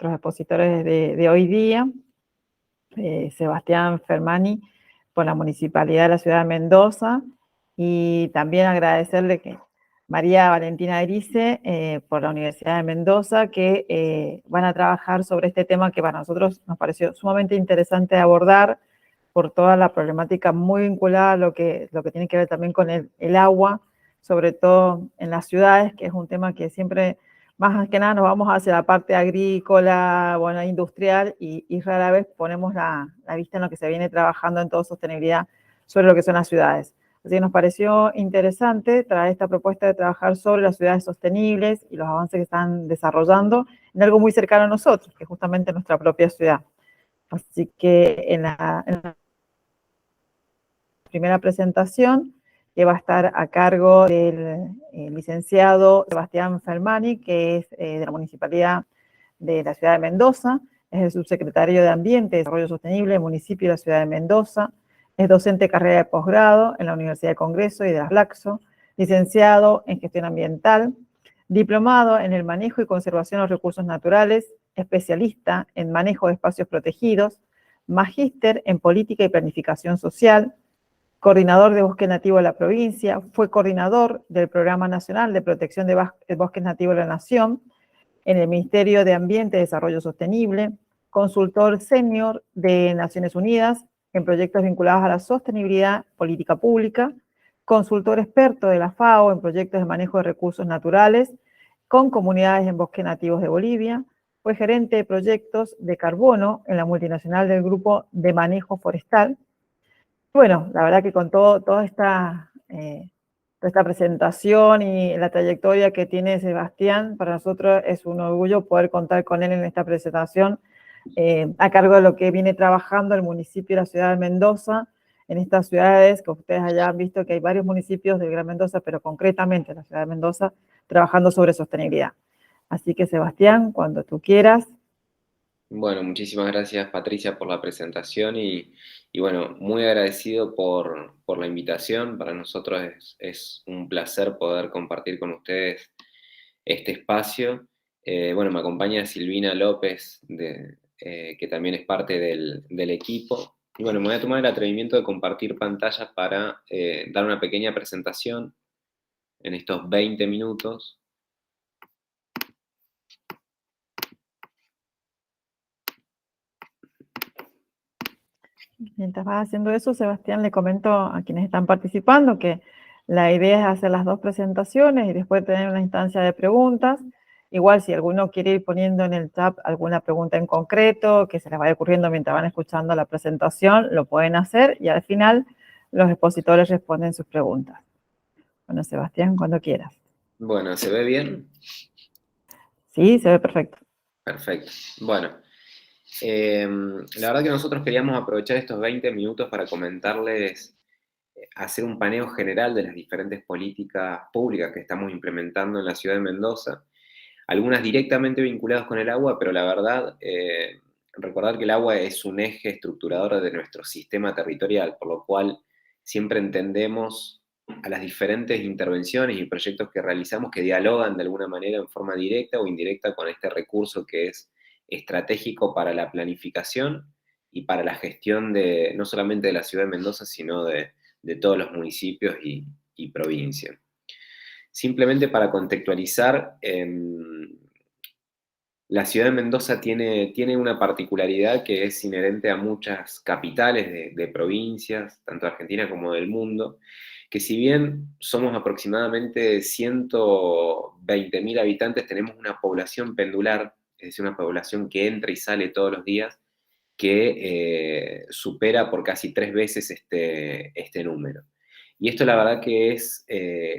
nuestros expositores de hoy día, Sebastián Fermani, por la Municipalidad de la Ciudad de Mendoza, y también agradecerle que María Valentina Erice, por la Universidad de Mendoza, que van a trabajar sobre este tema que para nosotros nos pareció sumamente interesante de abordar, por toda la problemática muy vinculada a lo que tiene que ver también con el agua, sobre todo en las ciudades, que es un tema que siempre, más que nada, nos vamos hacia la parte agrícola, bueno, industrial, y rara vez ponemos la vista en lo que se viene trabajando en toda sostenibilidad sobre lo que son las ciudades. Así que nos pareció interesante traer esta propuesta de trabajar sobre las ciudades sostenibles y los avances que están desarrollando en algo muy cercano a nosotros, que es justamente nuestra propia ciudad. Así que en la primera presentación, que va a estar a cargo del licenciado Sebastián Fermani, que es de la Municipalidad de la Ciudad de Mendoza, es el subsecretario de Ambiente y Desarrollo Sostenible del municipio de la Ciudad de Mendoza, es docente de carrera de posgrado en la Universidad de Congreso y de las Laxo, licenciado en Gestión Ambiental, diplomado en el manejo y conservación de los recursos naturales, especialista en manejo de espacios protegidos, magíster en política y planificación social, coordinador de bosque nativo de la provincia, fue coordinador del Programa Nacional de Protección de Bosques Nativos de la Nación en el Ministerio de Ambiente y Desarrollo Sostenible, consultor senior de Naciones Unidas en proyectos vinculados a la sostenibilidad política pública, consultor experto de la FAO en proyectos de manejo de recursos naturales con comunidades en bosques nativos de Bolivia, fue gerente de proyectos de carbono en la multinacional del Grupo de Manejo Forestal. Bueno, la verdad que con toda esta presentación y la trayectoria que tiene Sebastián, para nosotros es un orgullo poder contar con él en esta presentación, a cargo de lo que viene trabajando el municipio de la ciudad de Mendoza, en estas ciudades que ustedes allá han visto que hay varios municipios del Gran Mendoza, pero concretamente la ciudad de Mendoza, trabajando sobre sostenibilidad. Así que Sebastián, cuando tú quieras. Bueno, muchísimas gracias Patricia por la presentación y bueno, muy agradecido por la invitación. Para nosotros es un placer poder compartir con ustedes este espacio. Bueno, me acompaña Silvina López, que también es parte del equipo. Y bueno, me voy a tomar el atrevimiento de compartir pantalla para dar una pequeña presentación en estos 20 minutos. Mientras vas haciendo eso, Sebastián, le comento a quienes están participando que la idea es hacer las dos presentaciones y después tener una instancia de preguntas. Igual si alguno quiere ir poniendo en el chat alguna pregunta en concreto que se les vaya ocurriendo mientras van escuchando la presentación, lo pueden hacer y al final los expositores responden sus preguntas. Bueno, Sebastián, cuando quieras. Bueno, ¿se ve bien? Sí, se ve perfecto. Perfecto. Bueno. La verdad que nosotros queríamos aprovechar estos 20 minutos para comentarles, hacer un paneo general de las diferentes políticas públicas que estamos implementando en la ciudad de Mendoza, algunas directamente vinculadas con el agua, pero la verdad, recordar que el agua es un eje estructurador de nuestro sistema territorial, por lo cual siempre entendemos a las diferentes intervenciones y proyectos que realizamos que dialogan de alguna manera en forma directa o indirecta con este recurso que es estratégico para la planificación y para la gestión de no solamente de la ciudad de Mendoza, sino de todos los municipios y provincias. Simplemente para contextualizar, la ciudad de Mendoza tiene una particularidad que es inherente a muchas capitales de provincias, tanto de Argentina como del mundo, que si bien somos aproximadamente 120.000 habitantes, tenemos una población pendular, es decir, una población que entra y sale todos los días, que supera por casi 3 veces este número. Y esto la verdad que es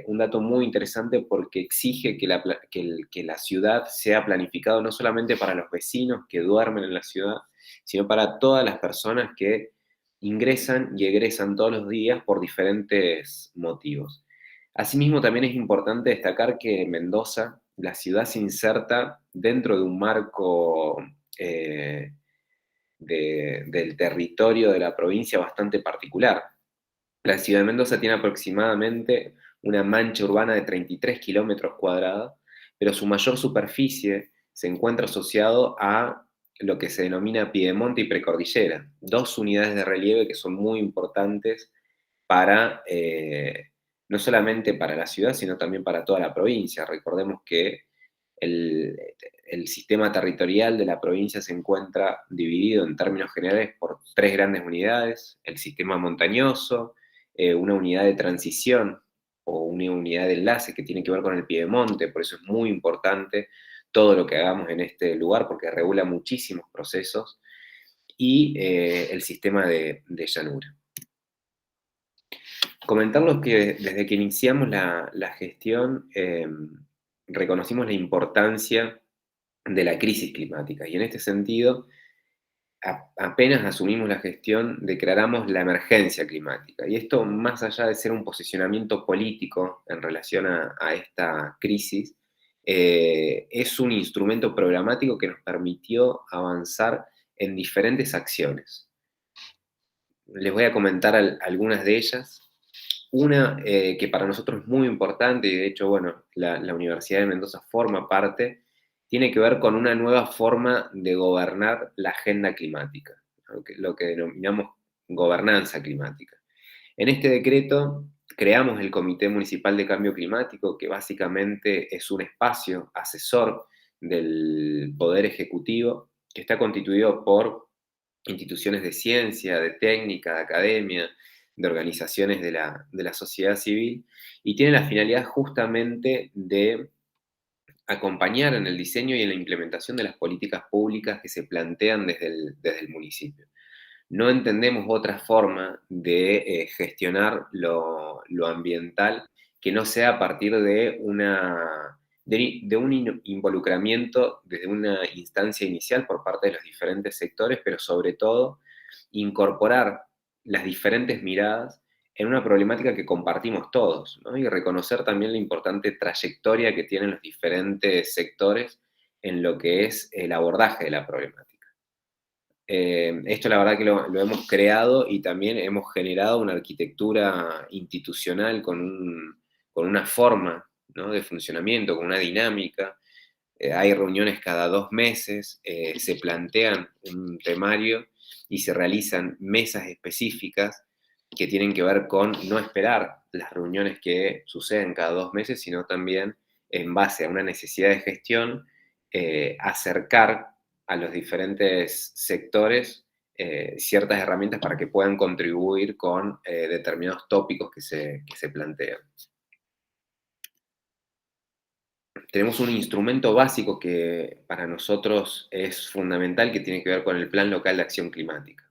un dato muy interesante porque exige que la ciudad sea planificado no solamente para los vecinos que duermen en la ciudad, sino para todas las personas que ingresan y egresan todos los días por diferentes motivos. Asimismo, también es importante destacar que Mendoza, la ciudad, se inserta dentro de un marco del territorio de la provincia bastante particular. La ciudad de Mendoza tiene aproximadamente una mancha urbana de 33 kilómetros cuadrados, pero su mayor superficie se encuentra asociado a lo que se denomina piedemonte y precordillera, dos unidades de relieve que son muy importantes para, no solamente para la ciudad, sino también para toda la provincia. Recordemos que el, el sistema territorial de la provincia se encuentra dividido en términos generales por tres grandes unidades: el sistema montañoso, una unidad de transición o una unidad de enlace que tiene que ver con el piedemonte. Por eso es muy importante todo lo que hagamos en este lugar, porque regula muchísimos procesos, y el sistema de llanura. Comentarles que desde que iniciamos la gestión, reconocimos la importancia de la crisis climática, y en este sentido, apenas asumimos la gestión, declaramos la emergencia climática. Y esto, más allá de ser un posicionamiento político en relación a esta crisis, es un instrumento programático que nos permitió avanzar en diferentes acciones. Les voy a comentar algunas de ellas. Una que para nosotros es muy importante, y de hecho, bueno, la Universidad de Mendoza forma parte, tiene que ver con una nueva forma de gobernar la agenda climática, lo que denominamos gobernanza climática. En este decreto creamos el Comité Municipal de Cambio Climático, que básicamente es un espacio asesor del Poder Ejecutivo, que está constituido por instituciones de ciencia, de técnica, de academia, de organizaciones de la sociedad civil, y tiene la finalidad justamente de acompañar en el diseño y en la implementación de las políticas públicas que se plantean desde el municipio. No entendemos otra forma de gestionar lo ambiental que no sea a partir de, de un involucramiento desde una instancia inicial por parte de los diferentes sectores, pero sobre todo incorporar las diferentes miradas en una problemática que compartimos todos, ¿no? Y reconocer también la importante trayectoria que tienen los diferentes sectores en lo que es el abordaje de la problemática. Esto la verdad que lo hemos creado, y también hemos generado una arquitectura institucional con una forma, ¿no?, de funcionamiento, con una dinámica. Hay reuniones cada 2 meses, se plantean un temario y se realizan mesas específicas que tienen que ver con no esperar las reuniones que suceden cada 2 meses, sino también en base a una necesidad de gestión, acercar a los diferentes sectores ciertas herramientas para que puedan contribuir con determinados tópicos que se plantean. Tenemos un instrumento básico que para nosotros es fundamental, que tiene que ver con el Plan Local de Acción Climática.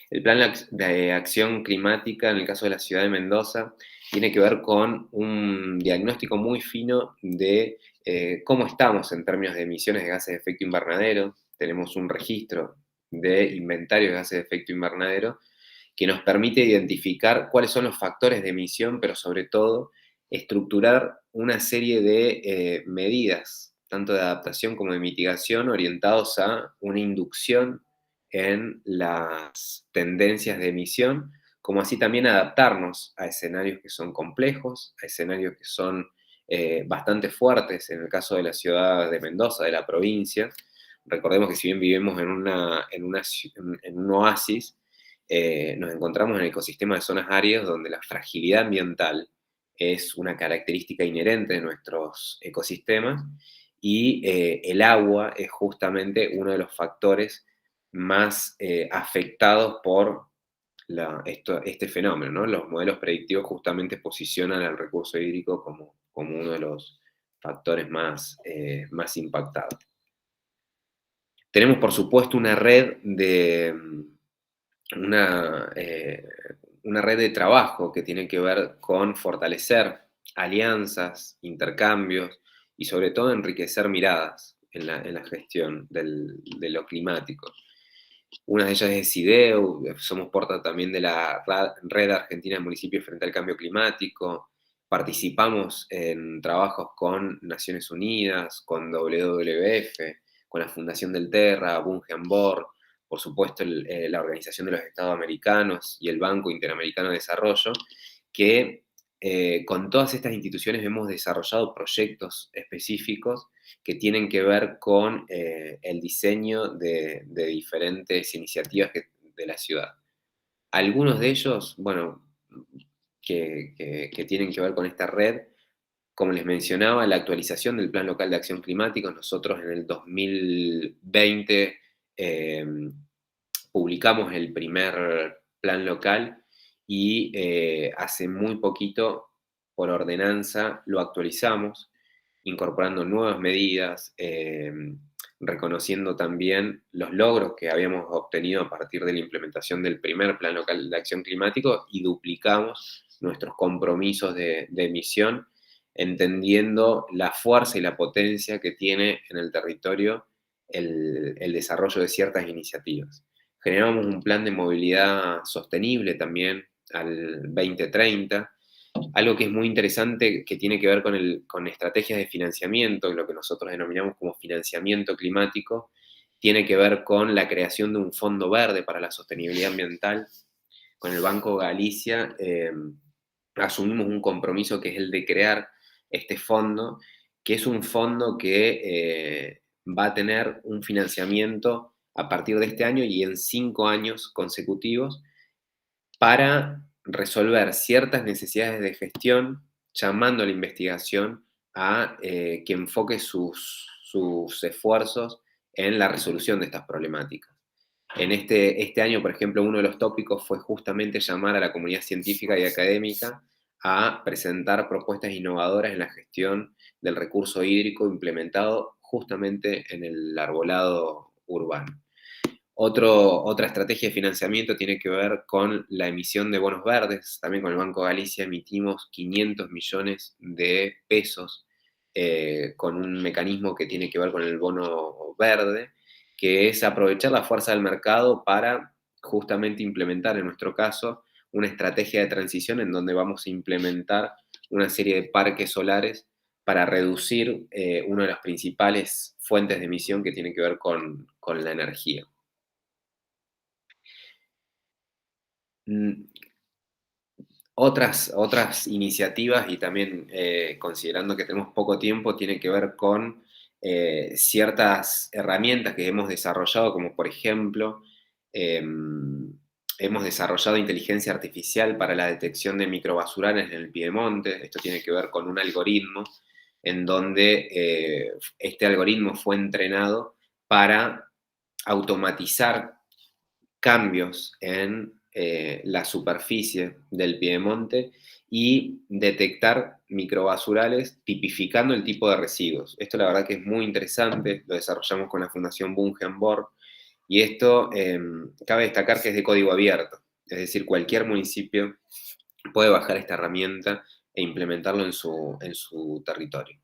El Plan de Acción Climática, en el caso de la ciudad de Mendoza, tiene que ver con un diagnóstico muy fino de cómo estamos en términos de emisiones de gases de efecto invernadero. Tenemos un registro de inventario de gases de efecto invernadero que nos permite identificar cuáles son los factores de emisión, pero sobre todo estructurar una serie de medidas, tanto de adaptación como de mitigación, orientados a una inducción en las tendencias de emisión, como así también adaptarnos a escenarios que son complejos, a escenarios que son bastante fuertes, en el caso de la ciudad de Mendoza, de la provincia. Recordemos que si bien vivimos en un oasis, nos encontramos en el ecosistema de zonas áridas donde la fragilidad ambiental es una característica inherente de nuestros ecosistemas, y el agua es justamente uno de los factores más afectados por este fenómeno, ¿no? Los modelos predictivos justamente posicionan al recurso hídrico como uno de los factores más impactados. Tenemos, por supuesto, una, eh, una red de trabajo que tiene que ver con fortalecer alianzas, intercambios y sobre todo enriquecer miradas en la gestión de lo climático. Una de ellas es IDEU, somos parte también de la Red Argentina de Municipios frente al Cambio Climático, participamos en trabajos con Naciones Unidas, con WWF, con la Fundación del Terra, Bunge Ambor, por supuesto la Organización de los Estados Americanos y el Banco Interamericano de Desarrollo, que con todas estas instituciones hemos desarrollado proyectos específicos que tienen que ver con el diseño de diferentes iniciativas de la ciudad. Algunos de ellos, bueno, que tienen que ver con esta red, como les mencionaba, la actualización del Plan Local de Acción Climática. Nosotros en el 2020 eh, publicamos el primer plan local y hace muy poquito, por ordenanza, lo actualizamos, incorporando nuevas medidas, reconociendo también los logros que habíamos obtenido a partir de la implementación del primer plan local de acción climático, y duplicamos nuestros compromisos de emisión, entendiendo la fuerza y la potencia que tiene en el territorio el desarrollo de ciertas iniciativas. Generamos un plan de movilidad sostenible también al 2030, algo que es muy interesante, que tiene que ver con estrategias de financiamiento, lo que nosotros denominamos como financiamiento climático. Tiene que ver con la creación de un fondo verde para la sostenibilidad ambiental. Con el Banco Galicia asumimos un compromiso, que es el de crear este fondo, que es un fondo que va a tener un financiamiento a partir de este año y en 5 años consecutivos, para resolver ciertas necesidades de gestión, llamando a la investigación a que enfoque sus esfuerzos en la resolución de estas problemáticas. En este año, por ejemplo, uno de los tópicos fue justamente llamar a la comunidad científica y académica a presentar propuestas innovadoras en la gestión del recurso hídrico implementado justamente en el arbolado urbano. Otra estrategia de financiamiento tiene que ver con la emisión de bonos verdes. También con el Banco Galicia emitimos 500 millones de pesos con un mecanismo que tiene que ver con el bono verde, que es aprovechar la fuerza del mercado para justamente implementar, en nuestro caso, una estrategia de transición en donde vamos a implementar una serie de parques solares para reducir una de las principales fuentes de emisión, que tiene que ver con la energía. Mm, otras iniciativas, y también considerando que tenemos poco tiempo, tiene que ver con ciertas herramientas que hemos desarrollado, como por ejemplo, hemos desarrollado inteligencia artificial para la detección de microbasurales en el Piedemonte. Esto tiene que ver con un algoritmo en donde este algoritmo fue entrenado para automatizar cambios en la superficie del piedemonte y detectar microbasurales tipificando el tipo de residuos. Esto la verdad que es muy interesante, lo desarrollamos con la Fundación Bungenborg, y esto cabe destacar que es de código abierto, es decir, cualquier municipio puede bajar esta herramienta e implementarlo en su territorio.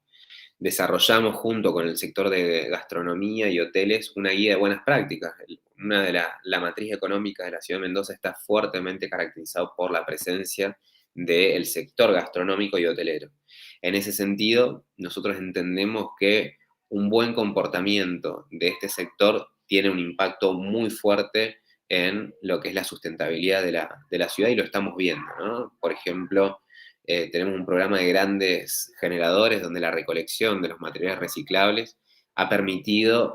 Desarrollamos junto con el sector de gastronomía y hoteles una guía de buenas prácticas. Una de la matriz económica de la ciudad de Mendoza está fuertemente caracterizado por la presencia del sector gastronómico y hotelero. En ese sentido, nosotros entendemos que un buen comportamiento de este sector tiene un impacto muy fuerte en lo que es la sustentabilidad de la ciudad, y lo estamos viendo, ¿no? Por ejemplo, tenemos un programa de grandes generadores donde la recolección de los materiales reciclables ha permitido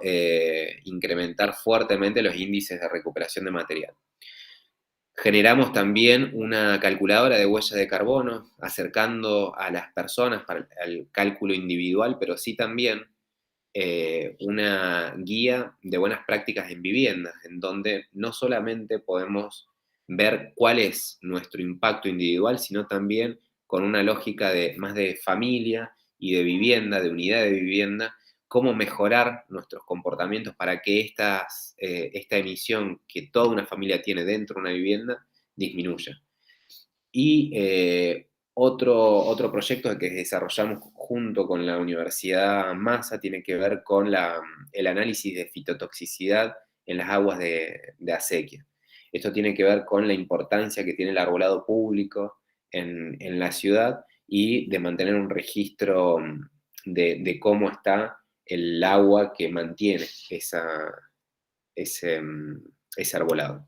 incrementar fuertemente los índices de recuperación de material. Generamos también una calculadora de huella de carbono, acercando a las personas para el cálculo individual, pero sí también una guía de buenas prácticas en viviendas, en donde no solamente podemos ver cuál es nuestro impacto individual, sino también con una lógica más de familia y de vivienda, de unidad de vivienda, cómo mejorar nuestros comportamientos para que esta emisión que toda una familia tiene dentro de una vivienda disminuya. Y otro proyecto que desarrollamos junto con la Universidad Massa tiene que ver con el análisis de fitotoxicidad en las aguas de acequia. Esto tiene que ver con la importancia que tiene el arbolado público en la ciudad, y de mantener un registro de cómo está el agua que mantiene ese, ese arbolado.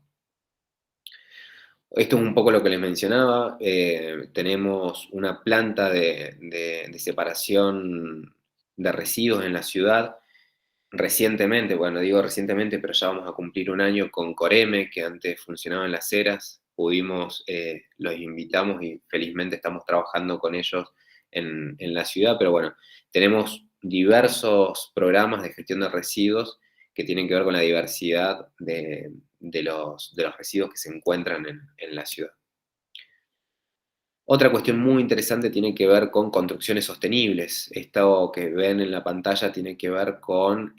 Esto es un poco lo que les mencionaba. Tenemos una planta de separación de residuos en la ciudad. Recientemente, bueno, digo recientemente, pero ya vamos a cumplir un año con Coreme, que antes funcionaba en Las Heras. Los invitamos y felizmente estamos trabajando con ellos en la ciudad, pero bueno, tenemos diversos programas de gestión de residuos que tienen que ver con la diversidad de los residuos que se encuentran en la ciudad. Otra cuestión muy interesante tiene que ver con construcciones sostenibles. Esto que ven en la pantalla tiene que ver con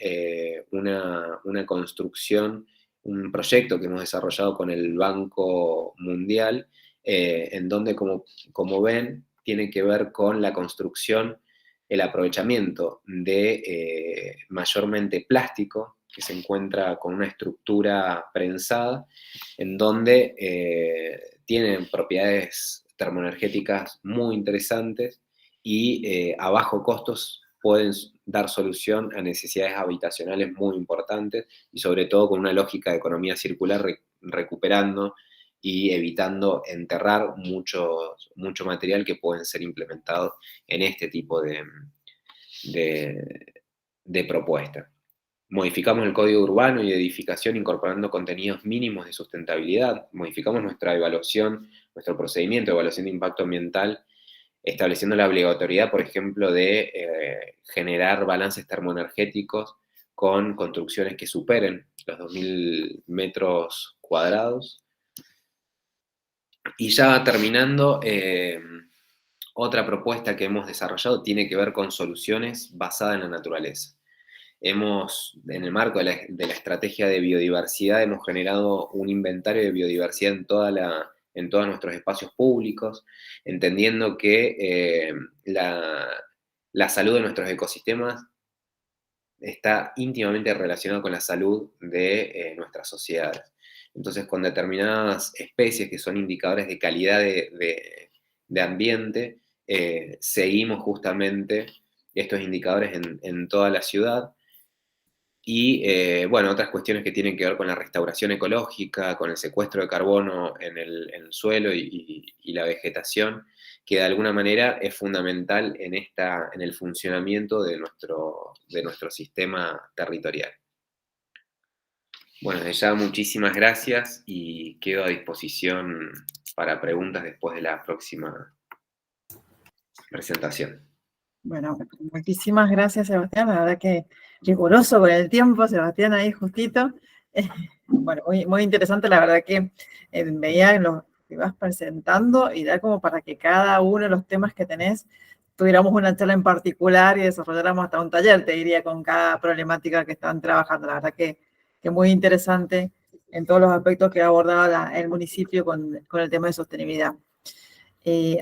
una construcción, un proyecto que hemos desarrollado con el Banco Mundial, en donde, como ven, tiene que ver con la construcción, el aprovechamiento de mayormente plástico, que se encuentra con una estructura prensada, en donde tienen propiedades termoenergéticas muy interesantes y a bajo costos pueden dar solución a necesidades habitacionales muy importantes y sobre todo con una lógica de economía circular, recuperando y evitando enterrar mucho material que pueden ser implementados en este tipo de propuesta. Modificamos el código urbano y de edificación incorporando contenidos mínimos de sustentabilidad. Modificamos nuestra evaluación, nuestro procedimiento de evaluación de impacto ambiental, estableciendo la obligatoriedad, por ejemplo, de generar balances termoenergéticos con construcciones que superen los 2.000 metros cuadrados. Y ya terminando, otra propuesta que hemos desarrollado tiene que ver con soluciones basadas en la naturaleza. En el marco de la estrategia de biodiversidad, hemos generado un inventario de biodiversidad en todos nuestros espacios públicos, entendiendo que la salud de nuestros ecosistemas está íntimamente relacionada con la salud de nuestras sociedades. Entonces, con determinadas especies que son indicadores de calidad de ambiente, seguimos justamente estos indicadores en toda la ciudad. Y bueno, otras cuestiones que tienen que ver con la restauración ecológica, con el secuestro de carbono en el suelo y la vegetación, que de alguna manera es fundamental en el funcionamiento de nuestro sistema territorial. Bueno, desde ya muchísimas gracias y quedo a disposición para preguntas después de la próxima presentación. Bueno, muchísimas gracias, Sebastián. La verdad que riguroso con el tiempo, Sebastián, ahí justito. Bueno, muy, muy interesante, la verdad que veía lo que vas presentando y da como para que cada uno de los temas que tenés tuviéramos una charla en particular y desarrolláramos hasta un taller, te diría, con cada problemática que están trabajando. La verdad que muy interesante en todos los aspectos que ha abordado el municipio con el tema de sostenibilidad.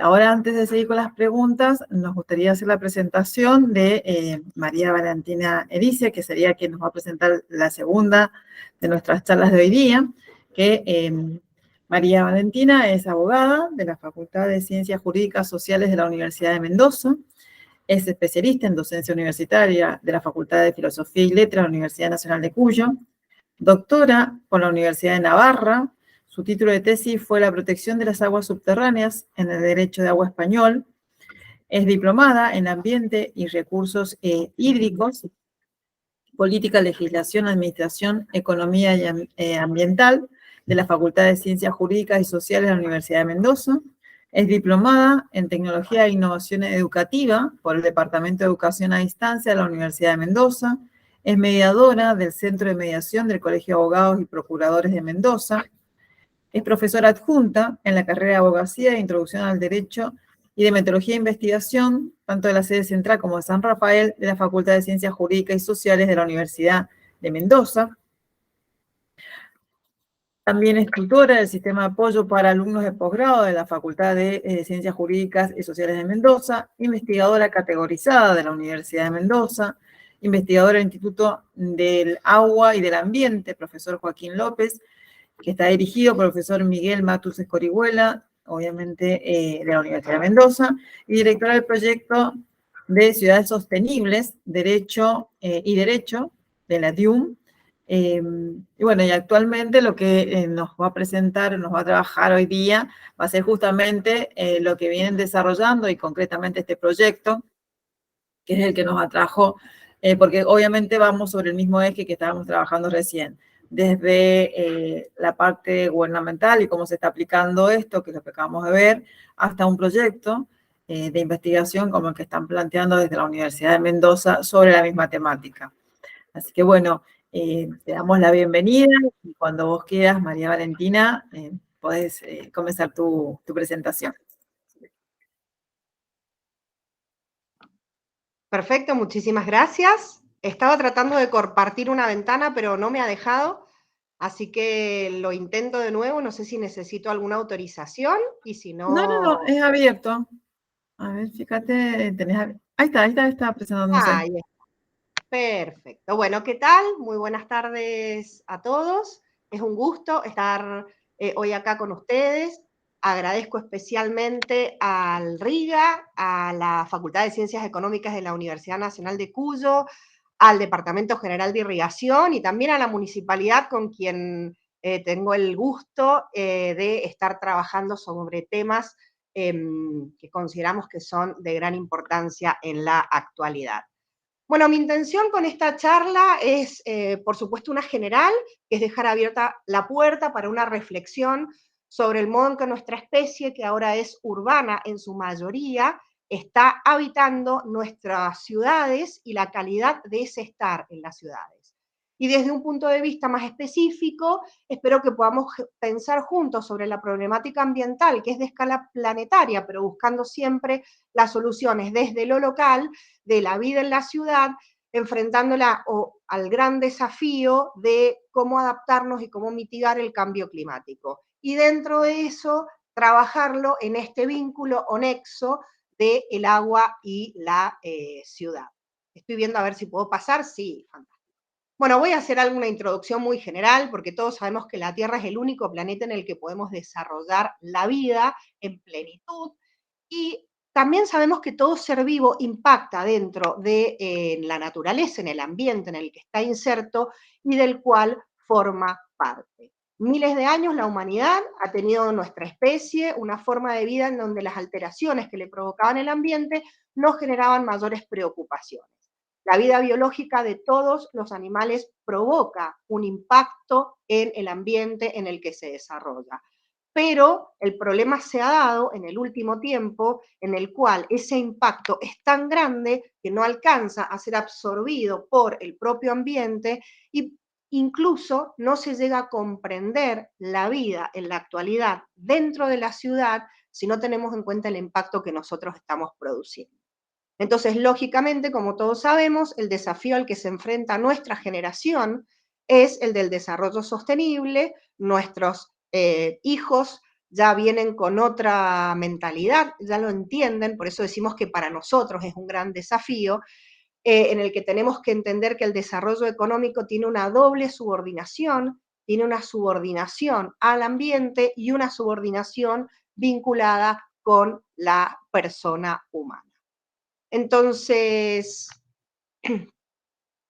Ahora, antes de seguir con las preguntas, nos gustaría hacer la presentación de María Valentina Erice, que sería quien nos va a presentar la segunda de nuestras charlas de hoy día, que María Valentina es abogada de la Facultad de Ciencias Jurídicas Sociales de la Universidad de Mendoza, es especialista en docencia universitaria de la Facultad de Filosofía y Letras de la Universidad Nacional de Cuyo, doctora por la Universidad de Navarra. Su título de tesis fue La protección de las aguas subterráneas en el derecho de agua español. Es diplomada en Ambiente y Recursos Hídricos, Política, Legislación, Administración, Economía y Ambiental de la Facultad de Ciencias Jurídicas y Sociales de la Universidad de Mendoza. Es diplomada en Tecnología e Innovación Educativa por el Departamento de Educación a Distancia de la Universidad de Mendoza. Es mediadora del Centro de Mediación del Colegio de Abogados y Procuradores de Mendoza. Es profesora adjunta en la carrera de Abogacía e Introducción al Derecho y de Metodología e Investigación, tanto de la sede central como de San Rafael, de la Facultad de Ciencias Jurídicas y Sociales de la Universidad de Mendoza. También es tutora del Sistema de Apoyo para Alumnos de Posgrado de la Facultad de Ciencias Jurídicas y Sociales de Mendoza, investigadora categorizada de la Universidad de Mendoza, investigadora del Instituto del Agua y del Ambiente, profesor Joaquín López, que está dirigido por el profesor Miguel Matus Escorihuela, obviamente de la Universidad de Mendoza, y directora del proyecto de Ciudades Sostenibles, Derecho y Derecho, de la DIUM. Y bueno, y actualmente lo que nos va a presentar, nos va a trabajar hoy día, va a ser justamente lo que vienen desarrollando y concretamente este proyecto, que es el que nos atrajo, porque obviamente vamos sobre el mismo eje que estábamos trabajando recién, desde la parte gubernamental y cómo se está aplicando esto, que es lo que acabamos de ver, hasta un proyecto de investigación como el que están planteando desde la Universidad de Mendoza sobre la misma temática. Así que bueno, te damos la bienvenida y cuando vos quieras, María Valentina, podés comenzar tu presentación. Perfecto, muchísimas gracias. Estaba tratando de compartir una ventana, pero no me ha dejado, así que lo intento de nuevo. No sé si necesito alguna autorización y si no... No, es abierto. A ver, fíjate, ahí está presentándose. Ahí está. Perfecto. Bueno, ¿qué tal? Muy buenas tardes a todos. Es un gusto estar hoy acá con ustedes. Agradezco especialmente al RIGA, a la Facultad de Ciencias Económicas de la Universidad Nacional de Cuyo, al Departamento General de Irrigación y también a la municipalidad con quien tengo el gusto de estar trabajando sobre temas que consideramos que son de gran importancia en la actualidad. Bueno, mi intención con esta charla es, por supuesto, una general, que es dejar abierta la puerta para una reflexión sobre el modo en que nuestra especie, que ahora es urbana en su mayoría, está habitando nuestras ciudades y la calidad de ese estar en las ciudades. Y desde un punto de vista más específico, espero que podamos pensar juntos sobre la problemática ambiental, que es de escala planetaria, pero buscando siempre las soluciones desde lo local, de la vida en la ciudad, enfrentándola al gran desafío de cómo adaptarnos y cómo mitigar el cambio climático. Y dentro de eso, trabajarlo en este vínculo o nexo del agua y la ciudad. Estoy viendo a ver si puedo pasar. Sí, fantástico. Bueno, voy a hacer alguna introducción muy general, porque todos sabemos que la Tierra es el único planeta en el que podemos desarrollar la vida en plenitud, y también sabemos que todo ser vivo impacta dentro de la naturaleza, en el ambiente en el que está inserto y del cual forma parte. Miles de años la humanidad ha tenido nuestra especie una forma de vida en donde las alteraciones que le provocaban el ambiente no generaban mayores preocupaciones. La vida biológica de todos los animales provoca un impacto en el ambiente en el que se desarrolla. Pero el problema se ha dado en el último tiempo en el cual ese impacto es tan grande que no alcanza a ser absorbido por el propio ambiente y incluso no se llega a comprender la vida en la actualidad dentro de la ciudad si no tenemos en cuenta el impacto que nosotros estamos produciendo. Entonces, lógicamente, como todos sabemos, el desafío al que se enfrenta nuestra generación es el del desarrollo sostenible. Nuestros hijos ya vienen con otra mentalidad, ya lo entienden, por eso decimos que para nosotros es un gran desafío, en el que tenemos que entender que el desarrollo económico tiene una doble subordinación, tiene una subordinación al ambiente y una subordinación vinculada con la persona humana. Entonces,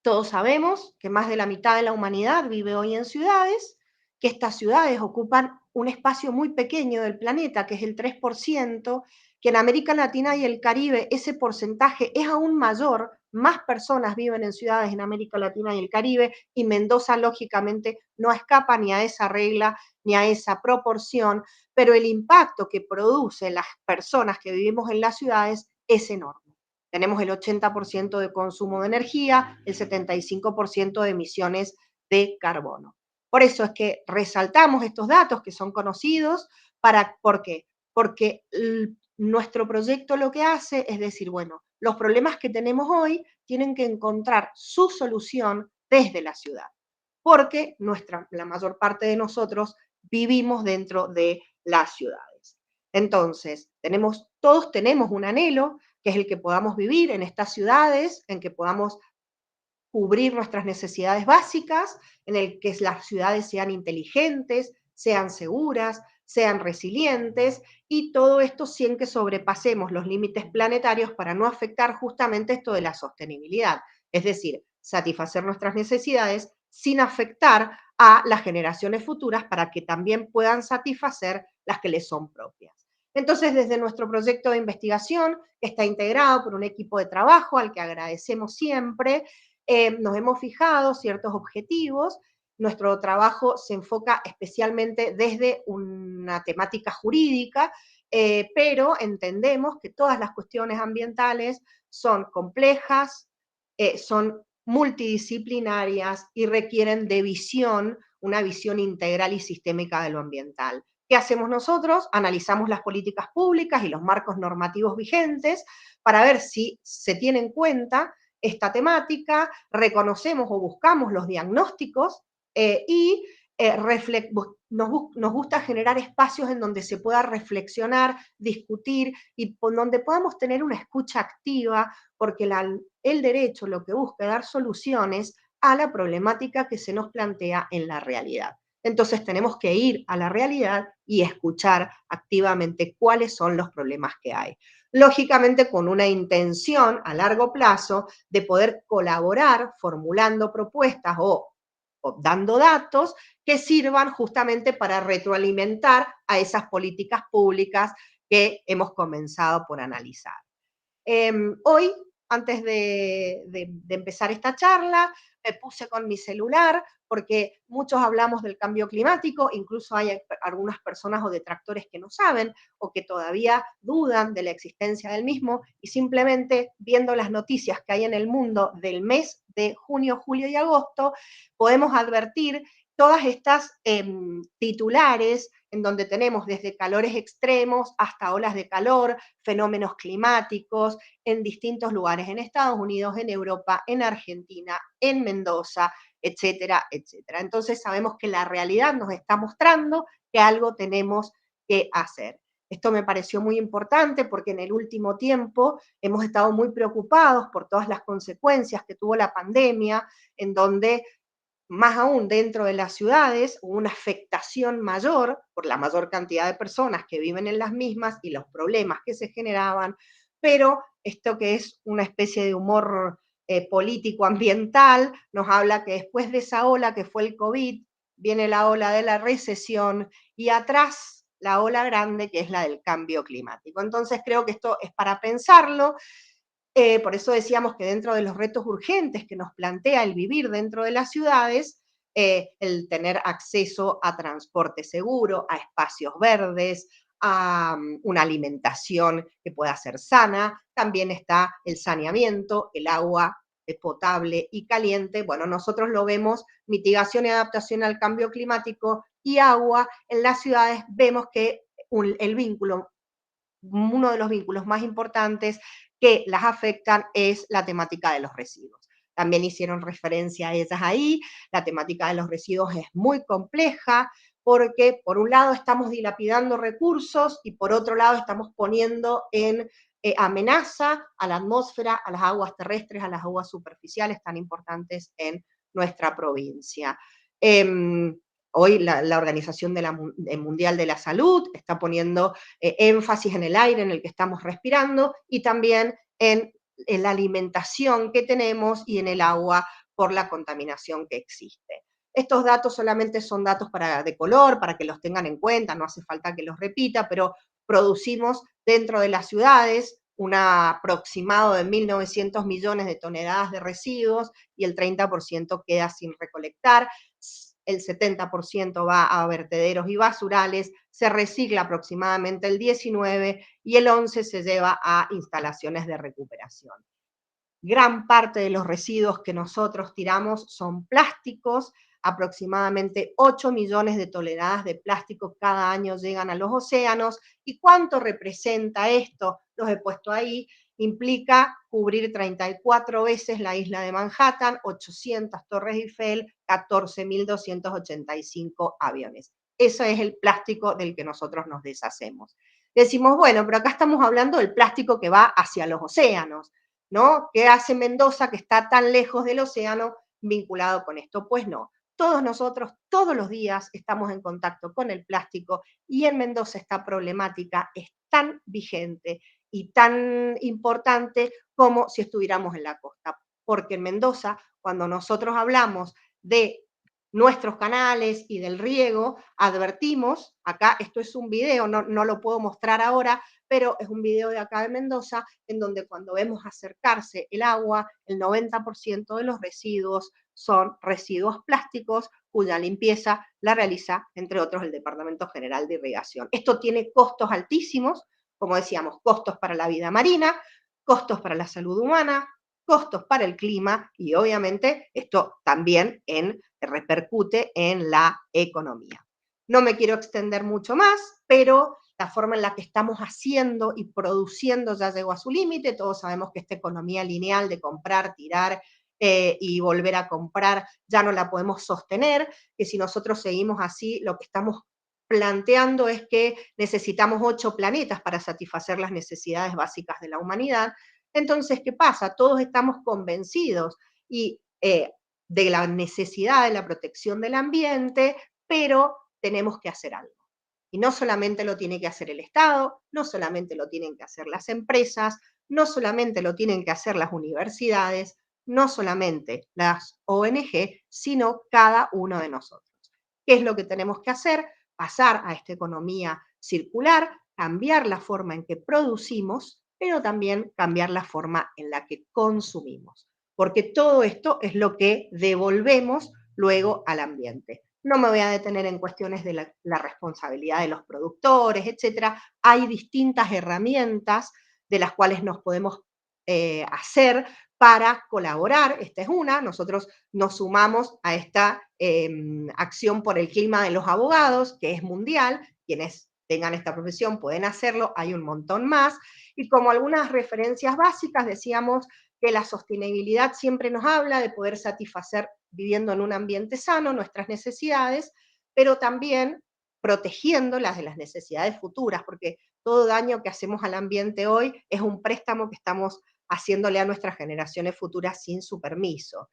todos sabemos que más de la mitad de la humanidad vive hoy en ciudades, que estas ciudades ocupan un espacio muy pequeño del planeta, que es el 3%, que en América Latina y el Caribe ese porcentaje es aún mayor, más personas viven en ciudades en América Latina y el Caribe, y Mendoza lógicamente no escapa ni a esa regla ni a esa proporción, pero el impacto que produce las personas que vivimos en las ciudades es enorme. Tenemos el 80% de consumo de energía, el 75% de emisiones de carbono. Por eso es que resaltamos estos datos que son conocidos. ¿Por qué? Porque nuestro proyecto lo que hace es decir, bueno, los problemas que tenemos hoy tienen que encontrar su solución desde la ciudad, porque la mayor parte de nosotros vivimos dentro de las ciudades. Entonces, todos tenemos un anhelo, que es el que podamos vivir en estas ciudades, en que podamos cubrir nuestras necesidades básicas, en el que las ciudades sean inteligentes, sean seguras, sean resilientes, y todo esto sin que sobrepasemos los límites planetarios para no afectar justamente esto de la sostenibilidad, es decir, satisfacer nuestras necesidades sin afectar a las generaciones futuras para que también puedan satisfacer las que les son propias. Entonces, desde nuestro proyecto de investigación, que está integrado por un equipo de trabajo al que agradecemos siempre, nos hemos fijado ciertos objetivos. Nuestro trabajo se enfoca especialmente desde una temática jurídica, pero entendemos que todas las cuestiones ambientales son complejas, son multidisciplinarias y requieren de visión, una visión integral y sistémica de lo ambiental. ¿Qué hacemos nosotros? Analizamos las políticas públicas y los marcos normativos vigentes para ver si se tiene en cuenta esta temática, reconocemos o buscamos los diagnósticos y nos gusta generar espacios en donde se pueda reflexionar, discutir y donde podamos tener una escucha activa, porque el derecho lo que busca es dar soluciones a la problemática que se nos plantea en la realidad. Entonces tenemos que ir a la realidad y escuchar activamente cuáles son los problemas que hay. Lógicamente con una intención a largo plazo de poder colaborar formulando propuestas o dando datos que sirvan justamente para retroalimentar a esas políticas públicas que hemos comenzado por analizar. Hoy, antes de empezar esta charla, me puse con mi celular porque muchos hablamos del cambio climático, incluso hay algunas personas o detractores que no saben o que todavía dudan de la existencia del mismo y simplemente viendo las noticias que hay en el mundo del mes de junio, julio y agosto, podemos advertir todas estas titulares en donde tenemos desde calores extremos hasta olas de calor, fenómenos climáticos en distintos lugares, en Estados Unidos, en Europa, en Argentina, en Mendoza, etcétera, etcétera. Entonces sabemos que la realidad nos está mostrando que algo tenemos que hacer. Esto me pareció muy importante porque en el último tiempo hemos estado muy preocupados por todas las consecuencias que tuvo la pandemia, en donde más aún dentro de las ciudades, hubo una afectación mayor por la mayor cantidad de personas que viven en las mismas y los problemas que se generaban, pero esto que es una especie de humor político ambiental, nos habla que después de esa ola que fue el COVID, viene la ola de la recesión y atrás la ola grande que es la del cambio climático. Entonces creo que esto es para pensarlo. Por eso decíamos que dentro de los retos urgentes que nos plantea el vivir dentro de las ciudades, el tener acceso a transporte seguro, a espacios verdes, a una alimentación que pueda ser sana, también está el saneamiento, el agua potable y caliente. Bueno, nosotros lo vemos, mitigación y adaptación al cambio climático y agua. En las ciudades vemos que el vínculo, uno de los vínculos más importantes que las afectan es la temática de los residuos. También hicieron referencia a ellas ahí. La temática de los residuos es muy compleja porque por un lado estamos dilapidando recursos y por otro lado estamos poniendo en amenaza a la atmósfera, a las aguas terrestres, a las aguas superficiales tan importantes en nuestra provincia. Hoy la Organización Mundial de la Salud está poniendo énfasis en el aire en el que estamos respirando y también en la alimentación que tenemos y en el agua por la contaminación que existe. Estos datos solamente son datos de color, para que los tengan en cuenta, no hace falta que los repita, pero producimos dentro de las ciudades un aproximado de 1.900 millones de toneladas de residuos y el 30% queda sin recolectar. El 70% va a vertederos y basurales, se recicla aproximadamente el 19% y el 11% se lleva a instalaciones de recuperación. Gran parte de los residuos que nosotros tiramos son plásticos, aproximadamente 8 millones de toneladas de plástico cada año llegan a los océanos. ¿Y cuánto representa esto? Los he puesto ahí. Implica cubrir 34 veces la isla de Manhattan, 800 Torres Eiffel, 14.285 aviones. Ese es el plástico del que nosotros nos deshacemos. Decimos, bueno, pero acá estamos hablando del plástico que va hacia los océanos, ¿no? ¿Qué hace Mendoza que está tan lejos del océano vinculado con esto? Pues no. Todos nosotros, todos los días, estamos en contacto con el plástico y en Mendoza esta problemática es tan vigente y tan importante como si estuviéramos en la costa. Porque en Mendoza, cuando nosotros hablamos de nuestros canales y del riego, advertimos, acá esto es un video, no lo puedo mostrar ahora, pero es un video de acá de Mendoza, en donde cuando vemos acercarse el agua, el 90% de los residuos son residuos plásticos, cuya limpieza la realiza, entre otros, el Departamento General de Irrigación. Esto tiene costos altísimos, como decíamos, costos para la vida marina, costos para la salud humana, costos para el clima y obviamente esto también repercute en la economía. No me quiero extender mucho más, pero la forma en la que estamos haciendo y produciendo ya llegó a su límite. Todos sabemos que esta economía lineal de comprar, tirar y volver a comprar ya no la podemos sostener, que si nosotros seguimos así, lo que estamos planteando es que necesitamos 8 planetas para satisfacer las necesidades básicas de la humanidad. Entonces, ¿qué pasa? Todos estamos convencidos de la necesidad de la protección del ambiente, pero tenemos que hacer algo. Y no solamente lo tiene que hacer el Estado, no solamente lo tienen que hacer las empresas, no solamente lo tienen que hacer las universidades, no solamente las ONG, sino cada uno de nosotros. ¿Qué es lo que tenemos que hacer? Pasar a esta economía circular, cambiar la forma en que producimos, pero también cambiar la forma en la que consumimos, porque todo esto es lo que devolvemos luego al ambiente. No me voy a detener en cuestiones de la responsabilidad de los productores, etcétera. Hay distintas herramientas de las cuales nos podemos hacer para colaborar. Esta es una. Nosotros nos sumamos a esta acción por el clima de los abogados, que es mundial. Quienes tengan esta profesión pueden hacerlo. Hay un montón más. Y como algunas referencias básicas, decíamos que la sostenibilidad siempre nos habla de poder satisfacer, viviendo en un ambiente sano, nuestras necesidades, pero también protegiendo las de las necesidades futuras, porque todo daño que hacemos al ambiente hoy es un préstamo que estamos haciéndole a nuestras generaciones futuras sin su permiso.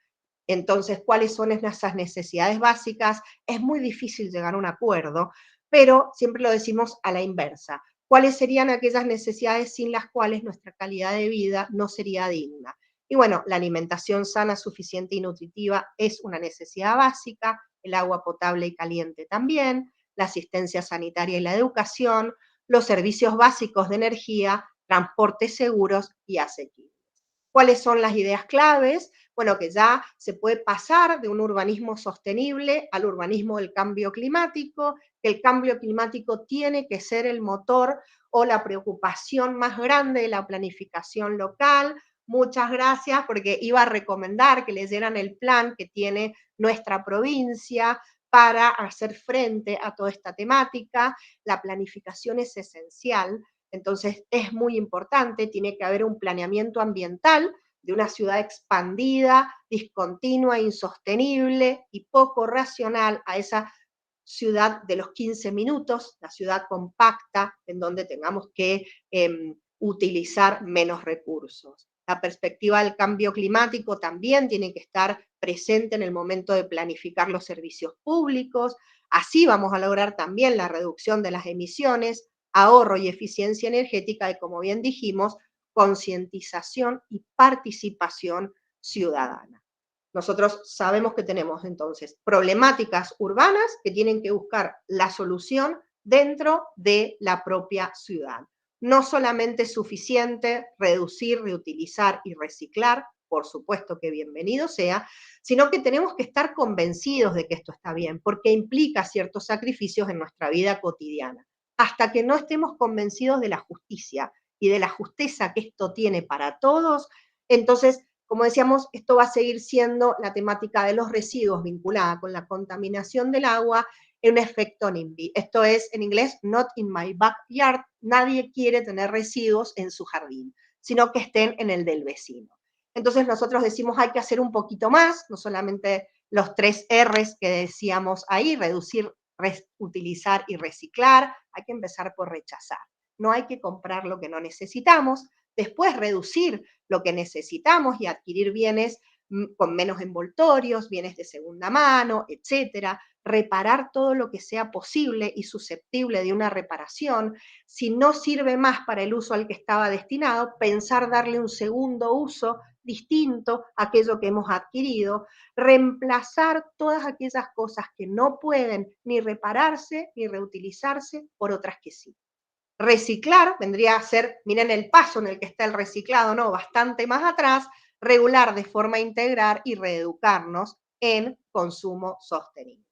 Entonces, ¿cuáles son esas necesidades básicas? Es muy difícil llegar a un acuerdo, pero siempre lo decimos a la inversa. ¿Cuáles serían aquellas necesidades sin las cuales nuestra calidad de vida no sería digna? Y bueno, la alimentación sana, suficiente y nutritiva es una necesidad básica, el agua potable y caliente también, la asistencia sanitaria y la educación, los servicios básicos de energía, transportes seguros y asequibles. ¿Cuáles son las ideas claves? Bueno, que ya se puede pasar de un urbanismo sostenible al urbanismo del cambio climático, que el cambio climático tiene que ser el motor o la preocupación más grande de la planificación local. Muchas gracias, porque iba a recomendar que leyeran el plan que tiene nuestra provincia para hacer frente a toda esta temática. La planificación es esencial, entonces es muy importante, tiene que haber un planeamiento ambiental de una ciudad expandida, discontinua, insostenible y poco racional a esa ciudad de los 15 minutos, la ciudad compacta en donde tengamos que utilizar menos recursos. La perspectiva del cambio climático también tiene que estar presente en el momento de planificar los servicios públicos. Así vamos a lograr también la reducción de las emisiones, ahorro y eficiencia energética y, como bien dijimos, concientización y participación ciudadana. Nosotros sabemos que tenemos entonces problemáticas urbanas que tienen que buscar la solución dentro de la propia ciudad. No solamente es suficiente reducir, reutilizar y reciclar, por supuesto que bienvenido sea, sino que tenemos que estar convencidos de que esto está bien, porque implica ciertos sacrificios en nuestra vida cotidiana. Hasta que no estemos convencidos de la justicia y de la justeza que esto tiene para todos, entonces, como decíamos, esto va a seguir siendo la temática de los residuos vinculada con la contaminación del agua en un efecto NIMBY. Esto es, en inglés, not in my backyard. Nadie quiere tener residuos en su jardín, sino que estén en el del vecino. Entonces nosotros decimos hay que hacer un poquito más, no solamente los 3 R's que decíamos ahí, reducir, reutilizar y reciclar, hay que empezar por rechazar. No hay que comprar lo que no necesitamos, después reducir lo que necesitamos y adquirir bienes con menos envoltorios, bienes de segunda mano, etcétera, reparar todo lo que sea posible y susceptible de una reparación. Si no sirve más para el uso al que estaba destinado, pensar darle un segundo uso distinto a aquello que hemos adquirido, reemplazar todas aquellas cosas que no pueden ni repararse ni reutilizarse por otras que sí. Reciclar vendría a ser, miren el paso en el que está el reciclado, ¿no? Bastante más atrás, regular de forma integral y reeducarnos en consumo sostenible.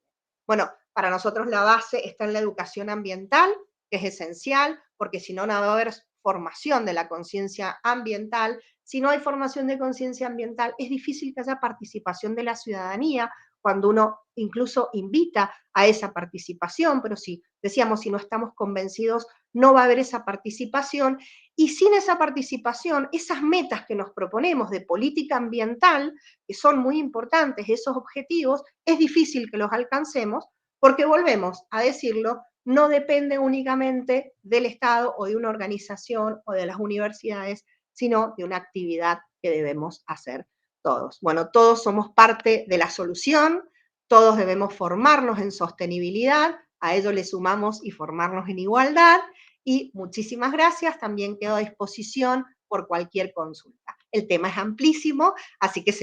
Bueno, para nosotros la base está en la educación ambiental, que es esencial, porque si no, no va a haber formación de la conciencia ambiental. Si no hay formación de conciencia ambiental, es difícil que haya participación de la ciudadanía, cuando uno incluso invita a esa participación, pero si decíamos, si no estamos convencidos, no va a haber esa participación, y sin esa participación, esas metas que nos proponemos de política ambiental, que son muy importantes, esos objetivos, es difícil que los alcancemos, porque volvemos a decirlo, no depende únicamente del Estado o de una organización o de las universidades, sino de una actividad que debemos hacer todos. Bueno, todos somos parte de la solución, todos debemos formarnos en sostenibilidad, a ello le sumamos y formarnos en igualdad, y muchísimas gracias, también quedo a disposición por cualquier consulta. El tema es amplísimo, así que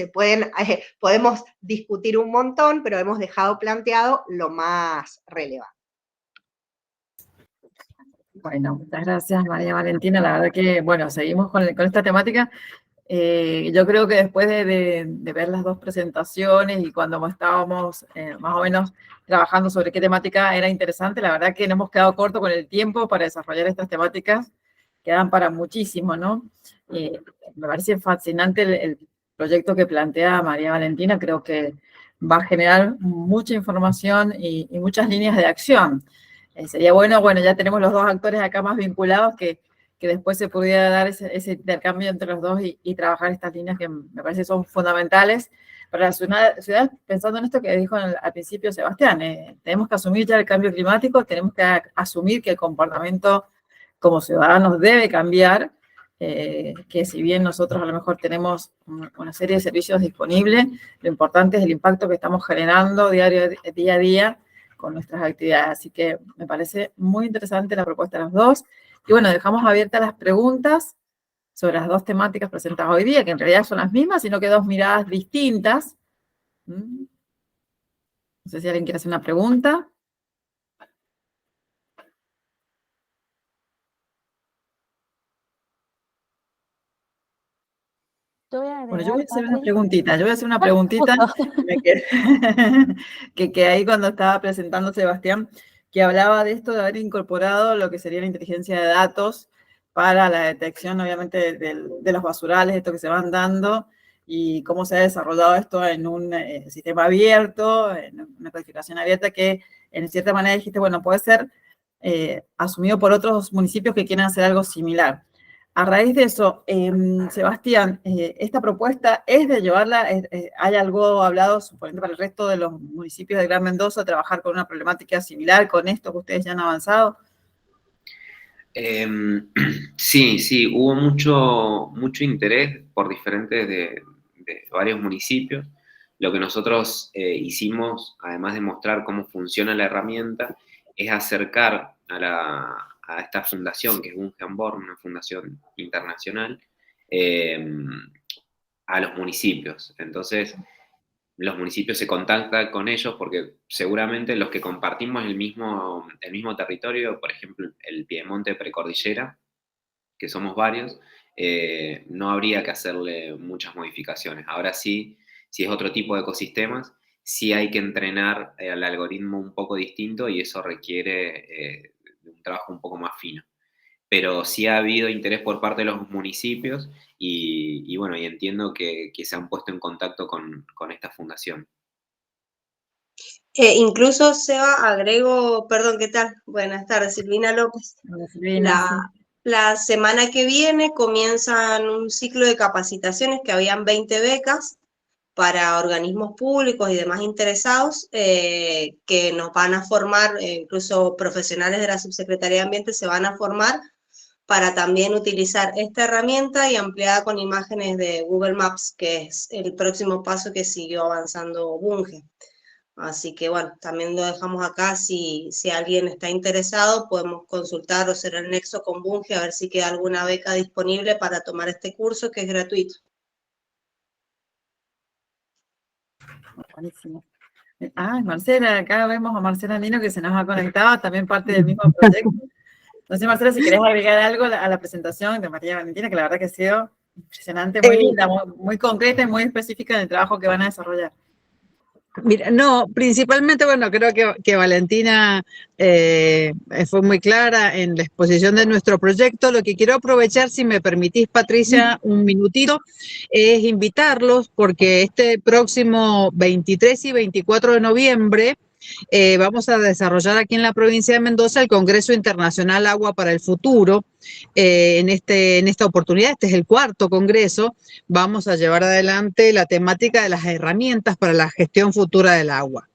podemos discutir un montón, pero hemos dejado planteado lo más relevante. Bueno, muchas gracias, María Valentina. La verdad que, bueno, seguimos con esta temática. Yo creo que después de ver las dos presentaciones y cuando estábamos más o menos trabajando sobre qué temática era interesante, la verdad que nos hemos quedado corto con el tiempo para desarrollar estas temáticas, quedan para muchísimo, ¿no? Me parece fascinante el proyecto que plantea María Valentina, creo que va a generar mucha información y muchas líneas de acción. Sería bueno, ya tenemos los dos actores acá más vinculados que después se pudiera dar ese intercambio entre los dos y trabajar estas líneas que me parece son fundamentales para la ciudad, pensando en esto que dijo al principio Sebastián, tenemos que asumir ya el cambio climático, tenemos que asumir que el comportamiento como ciudadanos debe cambiar, que si bien nosotros a lo mejor tenemos una serie de servicios disponibles, lo importante es el impacto que estamos generando día a día con nuestras actividades. Así que me parece muy interesante la propuesta de los dos. Y bueno, dejamos abiertas las preguntas sobre las dos temáticas presentadas hoy día, que en realidad son las mismas, sino que dos miradas distintas. No sé si alguien quiere hacer una pregunta. Bueno, yo voy a hacer una preguntita. Que ahí cuando estaba presentando Sebastián, que hablaba de esto de haber incorporado lo que sería la inteligencia de datos para la detección, obviamente, de los basurales, esto que se van dando, y cómo se ha desarrollado esto en un sistema abierto, en una codificación abierta, que en cierta manera dijiste, bueno, puede ser asumido por otros municipios que quieran hacer algo similar. A raíz de eso, Sebastián, esta propuesta es de llevarla, ¿hay algo hablado, suponente, para el resto de los municipios de Gran Mendoza, trabajar con una problemática similar con esto que ustedes ya han avanzado? Sí, hubo mucho interés por diferentes de varios municipios. Lo que nosotros hicimos, además de mostrar cómo funciona la herramienta, es acercar a esta fundación, que es Guggenheim Born, una fundación internacional, a los municipios. Entonces, los municipios se contactan con ellos porque seguramente los que compartimos el mismo territorio, por ejemplo, el Piemonte precordillera, que somos varios, no habría que hacerle muchas modificaciones. Ahora sí, si es otro tipo de ecosistemas, sí hay que entrenar al algoritmo un poco distinto y eso requiere un trabajo un poco más fino. Pero sí ha habido interés por parte de los municipios y bueno, y entiendo que se han puesto en contacto con esta fundación. Incluso, Seba, agrego, perdón, ¿qué tal? Buenas tardes, Silvina López. La semana que viene comienzan un ciclo de capacitaciones que habían 20 becas para organismos públicos y demás interesados que nos van a formar, incluso profesionales de la Subsecretaría de Ambiente se van a formar para también utilizar esta herramienta y ampliada con imágenes de Google Maps, que es el próximo paso que siguió avanzando Bunge. Así que bueno, también lo dejamos acá, si alguien está interesado podemos consultar o hacer el nexo con Bunge a ver si queda alguna beca disponible para tomar este curso que es gratuito. Buenísimo. Marcela, acá vemos a Marcela Andino que se nos ha conectado, también parte del mismo proyecto. No sé, Marcela, si querés agregar algo a la presentación de María Valentina, que la verdad que ha sido impresionante, muy linda, muy concreta y muy específica en el trabajo que van a desarrollar. Mira, no, principalmente, bueno, creo que Valentina fue muy clara en la exposición de nuestro proyecto. Lo que quiero aprovechar, si me permitís, Patricia, un minutito, es invitarlos porque este próximo 23 y 24 de noviembre vamos a desarrollar aquí en la provincia de Mendoza el Congreso Internacional Agua para el Futuro. En esta oportunidad, este es el 4º congreso, vamos a llevar adelante la temática de las herramientas para la gestión futura del agua.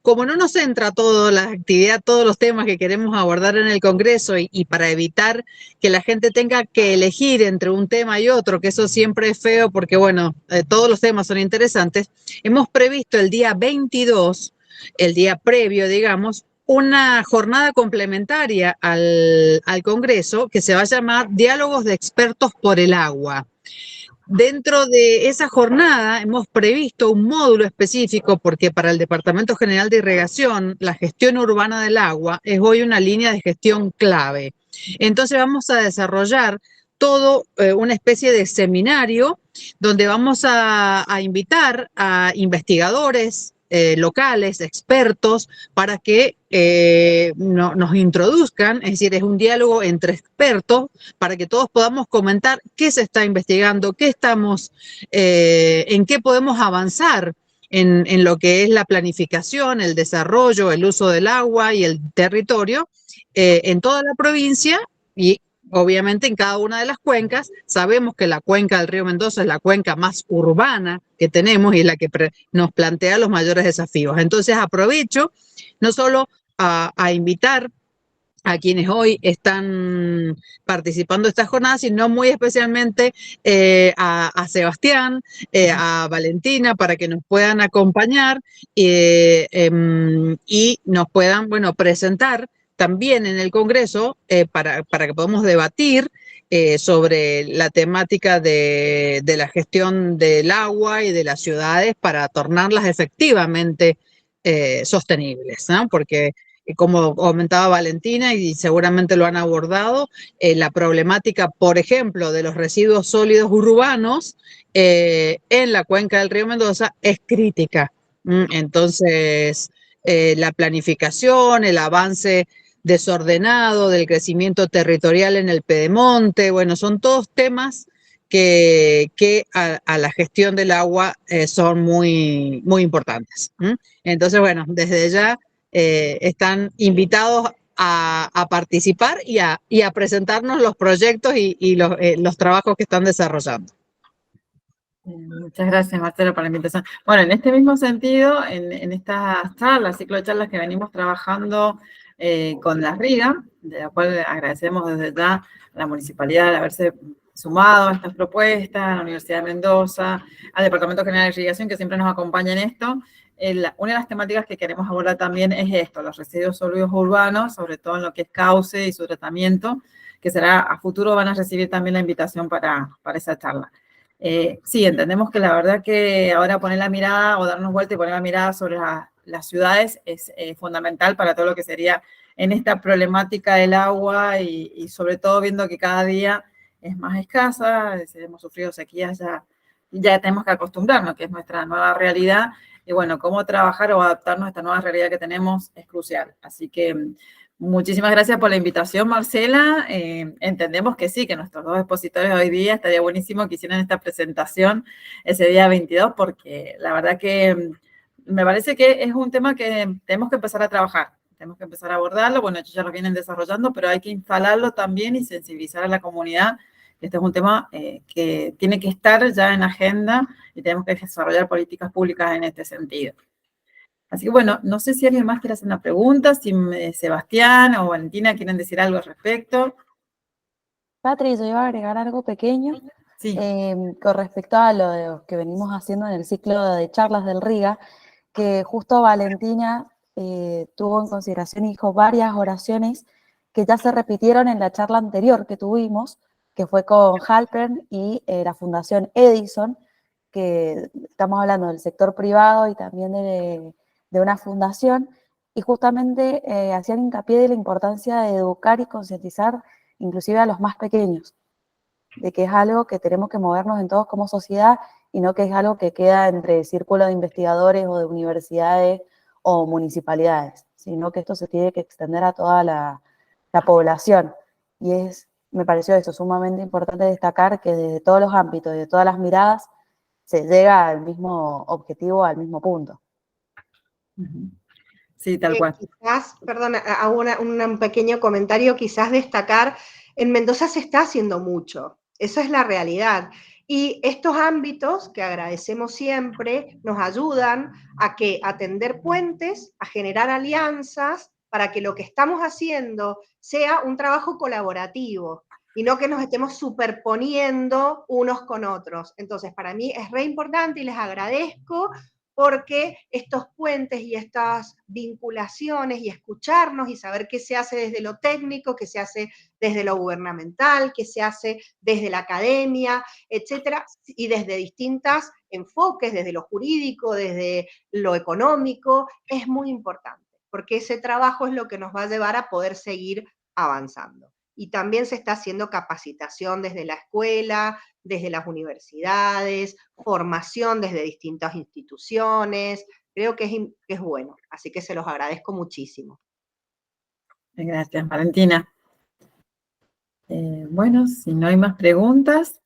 Como no nos entra toda la actividad, todos los temas que queremos abordar en el Congreso y para evitar que la gente tenga que elegir entre un tema y otro, que eso siempre es feo porque, bueno, todos los temas son interesantes, hemos previsto el día 22, el día previo, digamos, una jornada complementaria al Congreso que se va a llamar Diálogos de Expertos por el Agua. Dentro de esa jornada hemos previsto un módulo específico porque para el Departamento General de Irrigación la gestión urbana del agua es hoy una línea de gestión clave. Entonces vamos a desarrollar todo una especie de seminario donde vamos a invitar a investigadores locales, expertos, para que nos introduzcan, es decir, es un diálogo entre expertos para que todos podamos comentar qué se está investigando, qué estamos, en qué podemos avanzar en lo que es la planificación, el desarrollo, el uso del agua y el territorio en toda la provincia y obviamente en cada una de las cuencas. Sabemos que la cuenca del río Mendoza es la cuenca más urbana que tenemos y la que nos plantea los mayores desafíos. Entonces aprovecho no solo a invitar a quienes hoy están participando de esta jornada, sino muy especialmente a Sebastián, a Valentina, para que nos puedan acompañar y nos puedan, bueno, presentar también en el Congreso para que podamos debatir sobre la temática de la gestión del agua y de las ciudades para tornarlas efectivamente sostenibles, ¿no? Porque como comentaba Valentina y seguramente lo han abordado, la problemática, por ejemplo, de los residuos sólidos urbanos en la cuenca del río Mendoza es crítica. Entonces, la planificación, el avance desordenado del crecimiento territorial en el Pedemonte, bueno, son todos temas que a la gestión del agua son muy, muy importantes. Entonces, bueno, desde ya están invitados a participar y a presentarnos los proyectos y los trabajos que están desarrollando. Muchas gracias, Marcela, por la invitación. Bueno, en este mismo sentido, en estas charlas, ciclo de charlas que venimos trabajando con la RIGA, de la cual agradecemos desde ya a la municipalidad de haberse sumado a estas propuestas, a la Universidad de Mendoza, al Departamento General de Irrigación, que siempre nos acompaña en esto. Una de las temáticas que queremos abordar también es esto, los residuos sólidos urbanos, sobre todo en lo que es cauce y su tratamiento, que será a futuro van a recibir también la invitación para esa charla. Sí, entendemos que la verdad que ahora poner la mirada o darnos vuelta y poner la mirada sobre las ciudades es fundamental para todo lo que sería en esta problemática del agua y sobre todo viendo que cada día es más escasa, hemos sufrido sequías, ya tenemos que acostumbrarnos, que es nuestra nueva realidad, y bueno, cómo trabajar o adaptarnos a esta nueva realidad que tenemos es crucial. Así que muchísimas gracias por la invitación, Marcela. Entendemos que sí, que nuestros dos expositores hoy día estaría buenísimo que hicieran esta presentación ese día 22, porque la verdad que me parece que es un tema que tenemos que empezar a trabajar, tenemos que empezar a abordarlo. Bueno, ellos ya lo vienen desarrollando, pero hay que instalarlo también y sensibilizar a la comunidad. Este es un tema que tiene que estar ya en agenda y tenemos que desarrollar políticas públicas en este sentido. Así que bueno, no sé si alguien más quiere hacer una pregunta, si Sebastián o Valentina quieren decir algo al respecto. Patri, yo iba a agregar algo pequeño Sí. Con respecto a lo que venimos haciendo en el ciclo de charlas del RIGA, que justo Valentina tuvo en consideración y dijo varias oraciones que ya se repitieron en la charla anterior que tuvimos, que fue con Halpern y la Fundación Edison, que estamos hablando del sector privado y también de una fundación, y justamente hacían hincapié de la importancia de educar y concientizar inclusive a los más pequeños, de que es algo que tenemos que movernos en todos como sociedad y no que es algo que queda entre círculos de investigadores o de universidades o municipalidades, sino que esto se tiene que extender a toda la población. Y me pareció eso sumamente importante destacar que desde todos los ámbitos, de todas las miradas, se llega al mismo objetivo, al mismo punto. Sí, tal cual. Quizás, perdón, hago un pequeño comentario, quizás destacar, en Mendoza se está haciendo mucho, esa es la realidad. Y estos ámbitos que agradecemos siempre nos ayudan a tender puentes, a generar alianzas para que lo que estamos haciendo sea un trabajo colaborativo y no que nos estemos superponiendo unos con otros. Entonces, para mí es re importante y les agradezco porque estos puentes y estas vinculaciones y escucharnos y saber qué se hace desde lo técnico, qué se hace desde lo gubernamental, qué se hace desde la academia, etcétera, y desde distintos enfoques, desde lo jurídico, desde lo económico, es muy importante, porque ese trabajo es lo que nos va a llevar a poder seguir avanzando. Y también se está haciendo capacitación desde la escuela, desde las universidades, formación desde distintas instituciones, creo que es bueno, así que se los agradezco muchísimo. Gracias, Valentina. Bueno, si no hay más preguntas,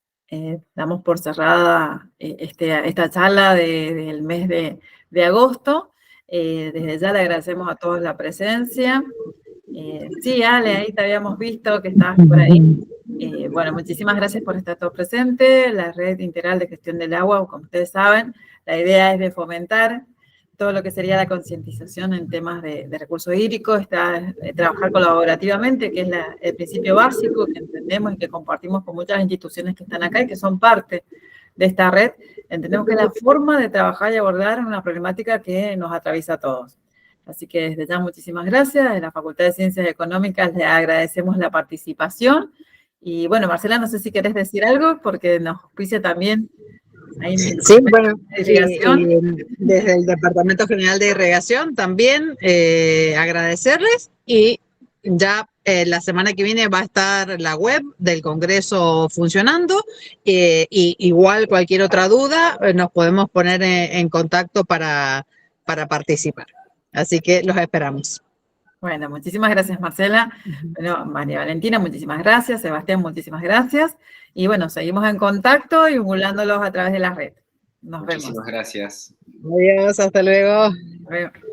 damos por cerrada esta charla del mes de agosto. Desde ya le agradecemos a todos la presencia. Sí, Ale, ahí te habíamos visto que estabas por ahí. Bueno, muchísimas gracias por estar todos presentes. La Red Integral de Gestión del Agua, como ustedes saben, la idea es de fomentar todo lo que sería la concientización en temas de recursos hídricos, trabajar colaborativamente, que es el principio básico que entendemos y que compartimos con muchas instituciones que están acá y que son parte de esta red. Entendemos que es la forma de trabajar y abordar una problemática que nos atraviesa a todos. Así que desde ya muchísimas gracias. En la Facultad de Ciencias Económicas le agradecemos la participación. Y bueno, Marcela, no sé si querés decir algo, porque nos auspicia también. Sí, bueno, desde el Departamento General de Irrigación también agradecerles, y ya la semana que viene va a estar la web del Congreso funcionando, y igual cualquier otra duda nos podemos poner en contacto para participar. Así que los esperamos. Bueno, muchísimas gracias, Marcela. Bueno, María Valentina, muchísimas gracias. Sebastián, muchísimas gracias. Y bueno, seguimos en contacto y vinculándolos a través de la red. Nos vemos. Muchísimas gracias. Adiós, hasta luego. Hasta luego.